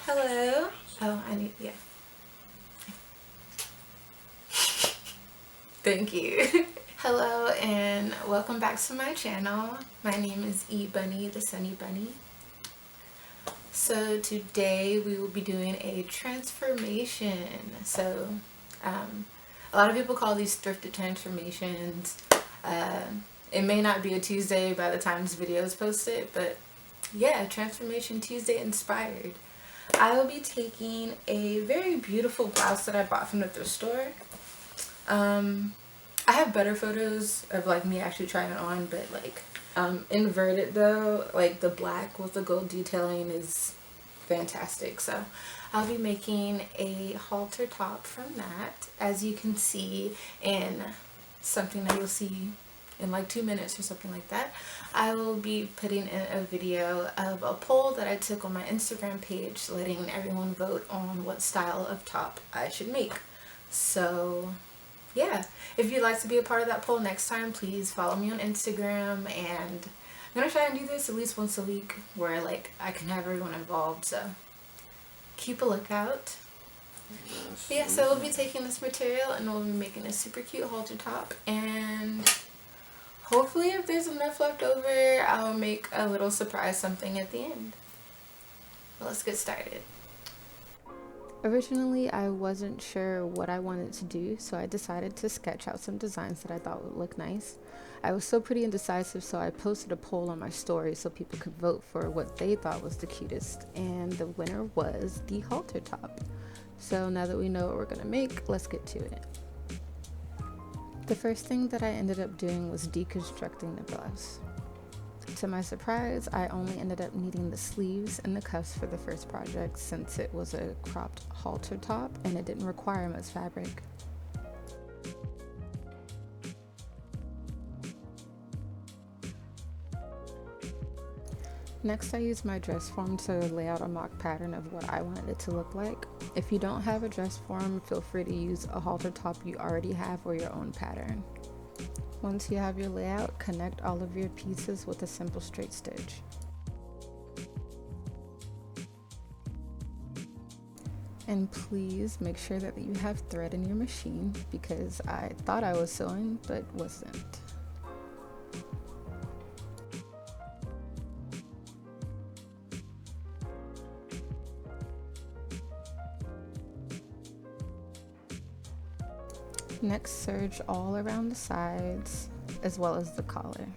Hello. Oh, yeah. Thank you. Hello and welcome back to my channel. My name is Bunny, the Sunny Bunny. So today we will be doing a transformation. So a lot of people call these thrifted transformations. It may not be a Tuesday by the time this video is posted, but yeah, Transformation Tuesday inspired. I will be taking a very beautiful blouse that I bought from the thrift store. I have better photos of like me actually trying it on, but like inverted though, like the black with the gold detailing is fantastic. So I'll be making a halter top from that, as you can see in something that you'll see in like 2 minutes or something like that. I will be putting in a video of a poll that I took on my Instagram page, letting everyone vote on what style of top I should make. So yeah, if you'd like to be a part of that poll next time, please follow me on Instagram, and I'm gonna try and do this at least once a week where like I can have everyone involved, so keep a lookout. But yeah, so we'll be taking this material and we'll be making a super cute halter top, and hopefully if there's enough left over, I'll make a little surprise something at the end. Well, let's get started. Originally, I wasn't sure what I wanted to do, so I decided to sketch out some designs that I thought would look nice. I was still pretty indecisive, so I posted a poll on my story so people could vote for what they thought was the cutest, and the winner was the halter top. So now that we know what we're gonna make, let's get to it. The first thing that I ended up doing was deconstructing the blouse. To my surprise, I only ended up needing the sleeves and the cuffs for the first project, since it was a cropped halter top and it didn't require much fabric. Next, I used my dress form to lay out a mock pattern of what I wanted it to look like. If you don't have a dress form, feel free to use a halter top you already have or your own pattern. Once you have your layout, connect all of your pieces with a simple straight stitch. And please make sure that you have thread in your machine, because I thought I was sewing but wasn't. Next, serge all around the sides as well as the collar.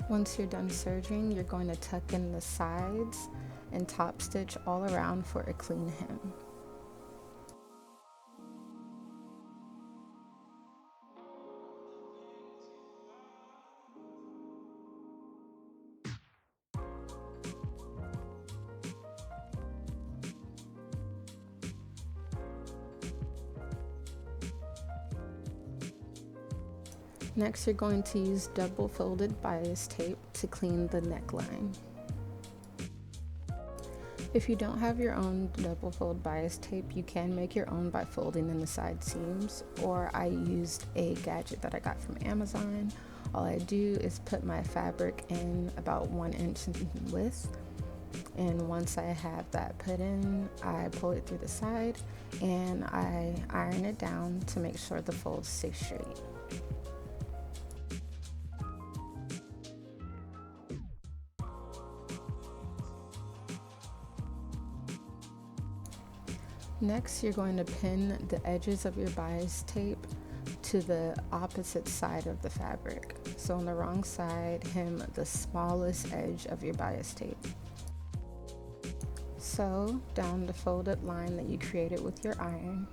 Once you're done serging, you're going to tuck in the sides and top stitch all around for a clean hem. Next, you're going to use double folded bias tape to clean the neckline. If you don't have your own double fold bias tape, you can make your own by folding in the side seams, or I used a gadget that I got from Amazon. All I do is put my fabric in about 1 inch in width, and once I have that put in, I pull it through the side and I iron it down to make sure the folds stay straight. Next, you're going to pin the edges of your bias tape to the opposite side of the fabric. So on the wrong side, hem the smallest edge of your bias tape. Sew down the folded line that you created with your iron.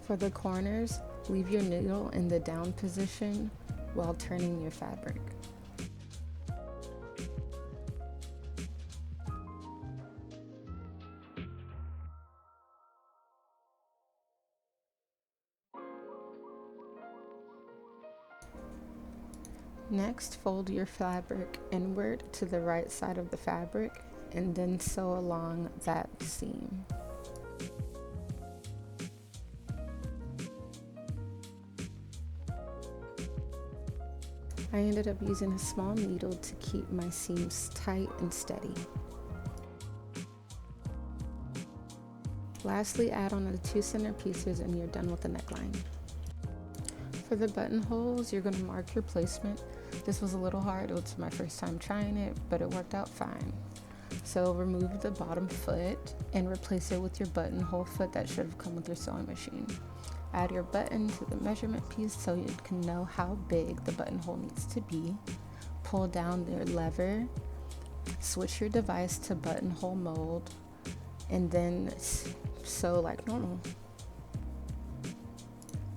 For the corners, leave your needle in the down position while turning your fabric. Next, fold your fabric inward to the right side of the fabric and then sew along that seam. I ended up using a small needle to keep my seams tight and steady. Lastly, add on the 2 center pieces and you're done with the neckline. For the buttonholes, you're going to mark your placement. This was a little hard. It was my first time trying it, but it worked out fine. So remove the bottom foot and replace it with your buttonhole foot that should have come with your sewing machine. Add your button to the measurement piece so you can know how big the buttonhole needs to be. Pull down your lever, switch your device to buttonhole mode, and then sew like normal.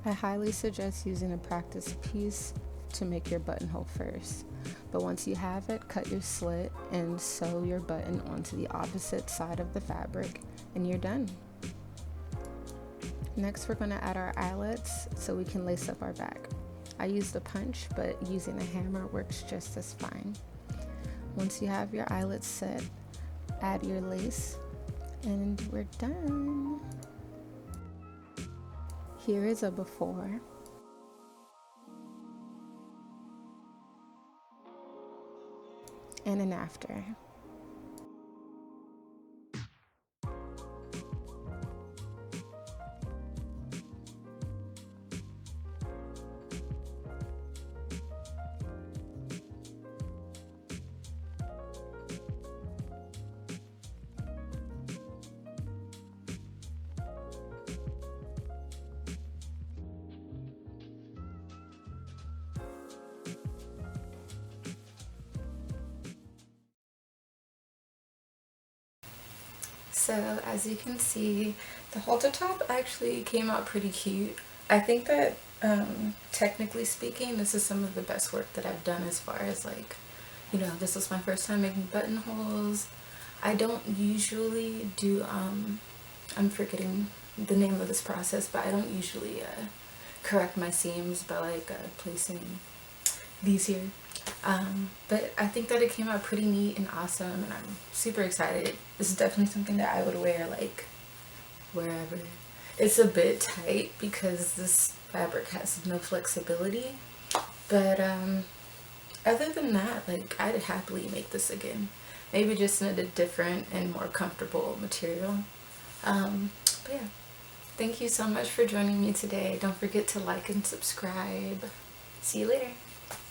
I highly suggest using a practice piece to make your buttonhole first, but once you have it, cut your slit and sew your button onto the opposite side of the fabric and you're done. Next, we're going to add our eyelets so we can lace up our back. I used a punch, but using a hammer works just as fine. Once you have your eyelets set, add your lace and we're done. Here is a before and an after. So as you can see, the halter top actually came out pretty cute. I think that technically speaking, this is some of the best work that I've done as far as like, you know, this was my first time making buttonholes. I don't usually do, I'm forgetting the name of this process, but I don't usually correct my seams by like placing these here. But I think that it came out pretty neat and awesome, and I'm super excited. This is definitely something that I would wear like wherever. It's a bit tight because this fabric has no flexibility, but other than that, like, I'd happily make this again, maybe just in a different and more comfortable material. But yeah, thank you so much for joining me today. Don't forget to like and subscribe. See you later.